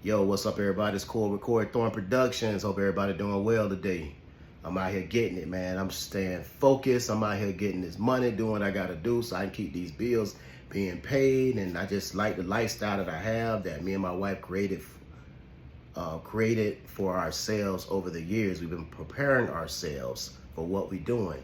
Yo, what's up, everybody? It's Core Record Thorn Productions. Hope everybody doing well today. I'm out here getting it, man. I'm staying focused. I'm out here getting this money, doing what I got to do so I can keep these bills being paid. And I just like the lifestyle that I have that me and my wife created for ourselves over the years. We've been preparing ourselves for what we're doing.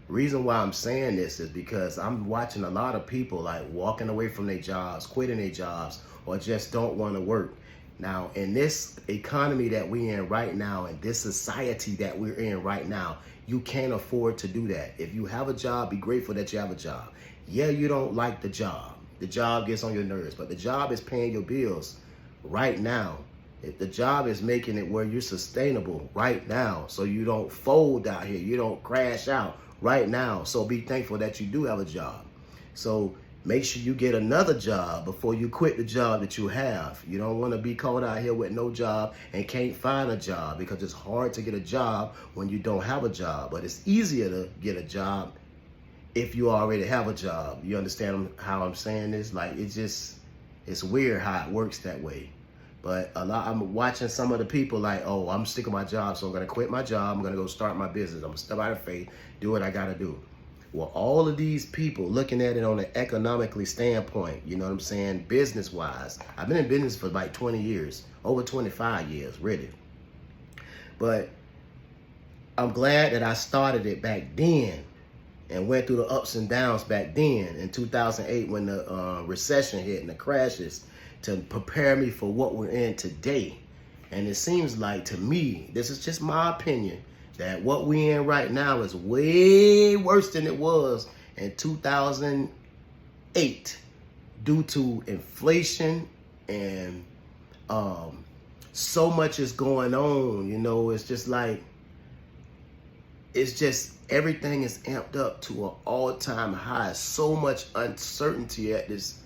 Reason why I'm saying this is because I'm watching a lot of people like walking away from their jobs, quitting their jobs, or just don't want to work. Now, in this economy that we're in right now, in this society that we're in right now, you can't afford to do that. If you have a job, be grateful that you have a job. Yeah, you don't like the job. The job gets on your nerves, but the job is paying your bills right now. If the job is making it where you're sustainable right now, so you don't fold out here, you don't crash out right now. So be thankful that you do have a job. So make sure you get another job before you quit the job that you have. You don't want to be caught out here with no job and can't find a job, because it's hard to get a job when you don't have a job. But it's easier to get a job if you already have a job. You understand how I'm saying this? Like, it's weird how it works that way. But I'm watching some of the people like, oh, I'm sick of my job, so I'm going to quit my job. I'm going to go start my business. I'm going to step out of faith, do what I got to do. Well, all of these people looking at it on an economically standpoint, you know what I'm saying, business-wise. I've been in business for like 20 years, over 25 years, really. But I'm glad that I started it back then and went through the ups and downs back then in 2008 when the recession hit and the crashes, to prepare me for what we're in today. And it seems like, to me, this is just my opinion, that what we're in right now is way worse than it was in 2008 due to inflation and so much is going on. You know, it's just like, everything is amped up to an all-time high. So much uncertainty at this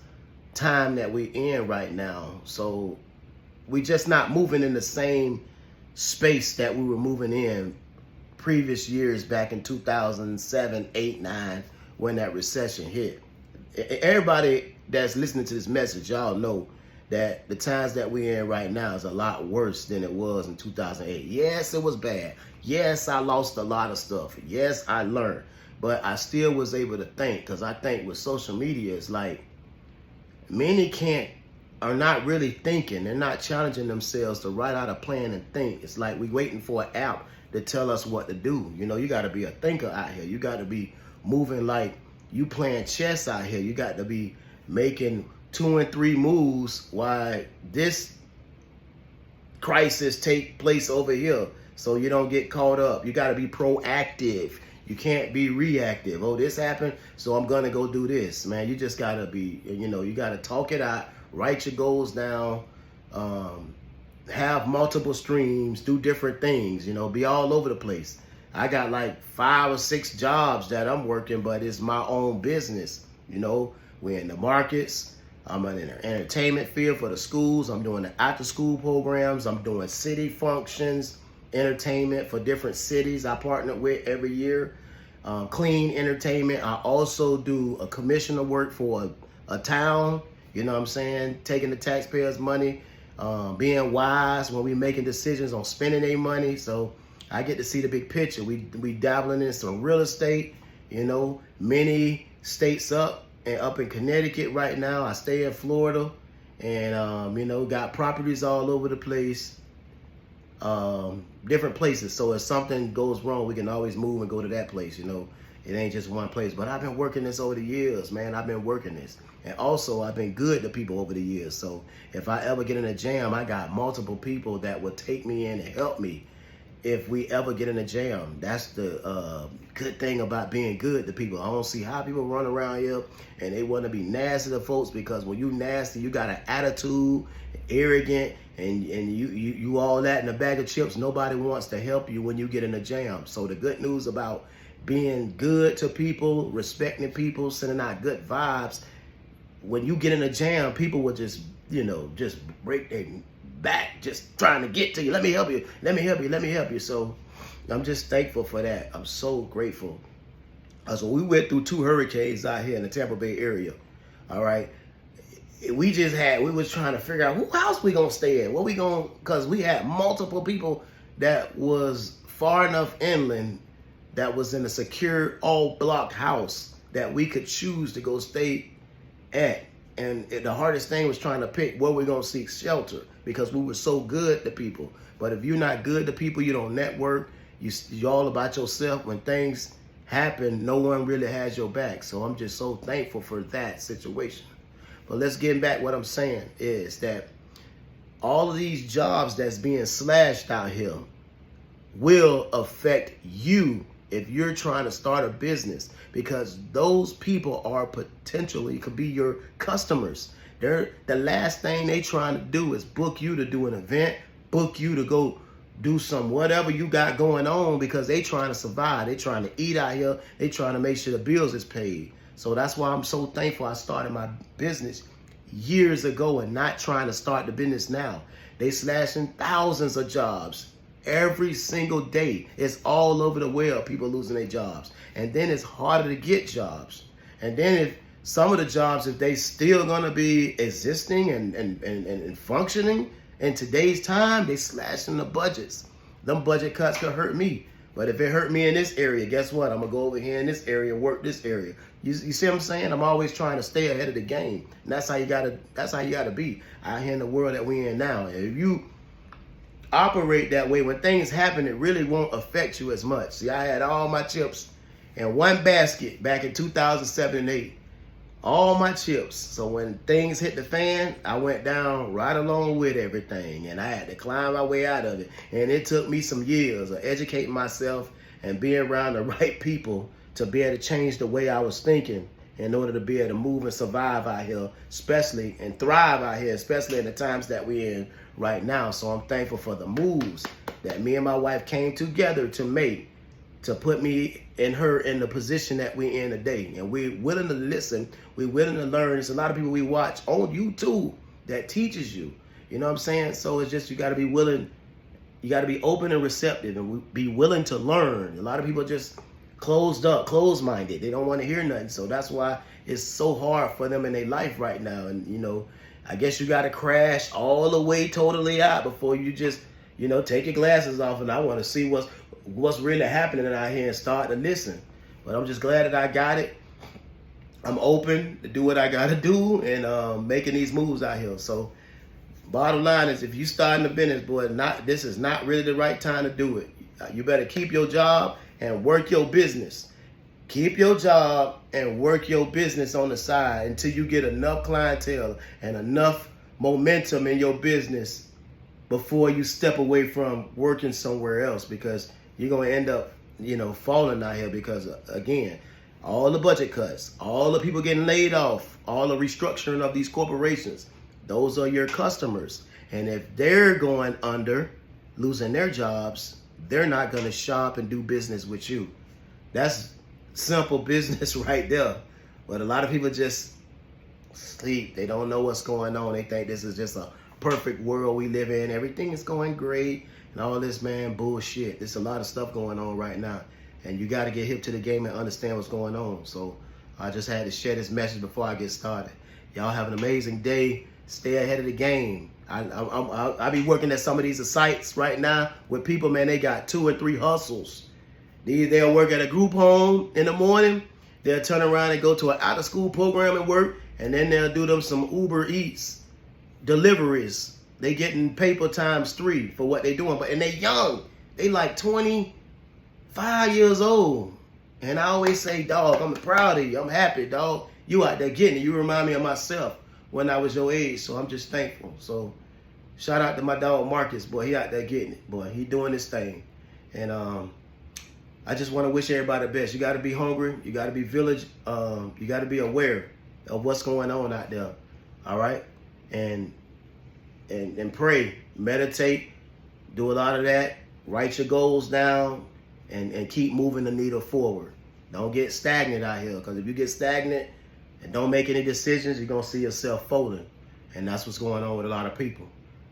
time that we're in right now. So we just not moving in the same space that we were moving in previous years back in 2007, 8, 9, when that recession hit. Everybody that's listening to this message, y'all know that the times that we're in right now is a lot worse than it was in 2008. Yes, it was bad. Yes, I lost a lot of stuff. Yes, I learned. But I still was able to think, because I think with social media, it's like many are not really thinking. They're not challenging themselves to write out a plan and think. It's like we waiting for an app to tell us what to do. You know, you got to be a thinker out here. You got to be moving like you playing chess out here. You got to be making 2 and 3 moves while this crisis take place over here, so you don't get caught up. You got to be proactive. You can't be reactive. Oh, this happened, so I'm going to go do this. Man, you just got to be, you know, you got to talk it out, write your goals down, have multiple streams, do different things, you know, be all over the place. I got like 5 or 6 jobs that I'm working, but it's my own business. You know, we're in the markets. I'm in the entertainment field for the schools. I'm doing the after school programs. I'm doing city functions, entertainment for different cities I partner with every year. Clean entertainment. I also do a commissioner work for a town, you know what I'm saying, taking the taxpayers' money, being wise when we making decisions on spending their money. So I get to see the big picture. We dabbling in some real estate, you know, many states up in Connecticut right now. I stay in Florida, and you know, got properties all over the place, different places. So if something goes wrong, we can always move and go to that place. You know, it ain't just one place. But I've been working this over the years, man. I've been working this. And also, I've been good to people over the years. So if I ever get in a jam, I got multiple people that will take me in and help me if we ever get in a jam. That's the good thing about being good to people. I don't see how people run around here and they want to be nasty to folks, because when you nasty, you got an attitude, arrogant, and you all that in a bag of chips. Nobody wants to help you when you get in a jam. So the good news about being good to people, respecting people, sending out good vibes, when you get in a jam, people will just, you know, just break their back, just trying to get to you. Let me help you. Let me help you. Let me help you. So I'm just thankful for that. I'm so grateful. So we went through 2 hurricanes out here in the Tampa Bay area. All right. we was trying to figure out who house we gonna stay at. What we gonna, cause we had multiple people that was far enough inland that was in a secure all block house that we could choose to go stay at. And the hardest thing was trying to pick where we're gonna seek shelter because we were so good to people. But if you're not good to people, you don't network, you're all about yourself. When things happen, no one really has your back. So I'm just so thankful for that situation. But let's get back. What I'm saying is that all of these jobs that's being slashed out here will affect you if you're trying to start a business, because those people are potentially could be your customers. The last thing they trying to do is book you to do an event, book you to go do some whatever you got going on, because they trying to survive. They trying to eat out here. They trying to make sure the bills is paid. So that's why I'm so thankful I started my business years ago and not trying to start the business now. They slashing thousands of jobs every single day. It's all over the world, people losing their jobs. And then it's harder to get jobs. And then if some of the jobs, if they still gonna be existing and functioning in today's time, they slashing the budgets. Them budget cuts could hurt me. But if it hurt me in this area, guess what? I'm gonna go over here in this area, work this area. You see what I'm saying? I'm always trying to stay ahead of the game. And that's how you gotta be out here in the world that we in now. And if you operate that way, when things happen, it really won't affect you as much. See, I had all my chips in one basket back in 2007 and 8. All my chips. So when things hit the fan, I went down right along with everything, and I had to climb my way out of it. And it took me some years of educating myself and being around the right people to be able to change the way I was thinking in order to be able to move and survive out here, especially, and thrive out here, especially in the times that we're in right now. So I'm thankful for the moves that me and my wife came together to make, to put me and her in the position that we're in today. And we're willing to listen. We're willing to learn. There's a lot of people we watch on YouTube that teaches you. You know what I'm saying? So it's just, you got to be willing. You got to be open and receptive and be willing to learn. A lot of people just closed up, closed-minded. They don't want to hear nothing. So that's why it's so hard for them in their life right now. And, you know, I guess you got to crash all the way totally out before you just, you know, take your glasses off. And I want to see what's really happening out here and start to listen. But I'm just glad that I got it. I'm open to do what I got to do and making these moves out here. So bottom line is, if you starting a business, boy, this is not really the right time to do it. You better keep your job and work your business. Keep your job and work your business on the side until you get enough clientele and enough momentum in your business before you step away from working somewhere else, because you're going to end up, you know, falling out here because, again, all the budget cuts, all the people getting laid off, all the restructuring of these corporations, those are your customers. And if they're going under, losing their jobs, they're not going to shop and do business with you. That's simple business right there. But a lot of people just sleep. They don't know what's going on. They think this is just a perfect world we live in. Everything is going great and all this, man, bullshit. There's a lot of stuff going on right now. And you got to get hip to the game and understand what's going on. So I just had to share this message before I get started. Y'all have an amazing day. Stay ahead of the game. I be working at some of these sites right now with people, man, they got 2 and 3 hustles. They'll work at a group home in the morning. They'll turn around and go to an out-of-school program and work. And then they'll do them some Uber Eats deliveries. They getting paper ×3 for what they doing. And they young. They like 25 years old. And I always say, dog, I'm proud of you. I'm happy, dog. You out there getting it. You remind me of myself when I was your age. So I'm just thankful. So shout out to my dog Marcus, boy. He out there getting it, boy. He doing his thing. And I just want to wish everybody the best. You got to be hungry. You got to be village. You got to be aware of what's going on out there. All right? And pray, meditate, do a lot of that. Write your goals down and keep moving the needle forward. Don't get stagnant out here, because if you get stagnant and don't make any decisions, you're going to see yourself folding. And that's what's going on with a lot of people.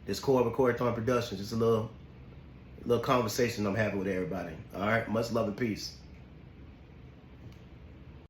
This Corbin Productions, just a little conversation I'm having with everybody. All right? Much love and peace.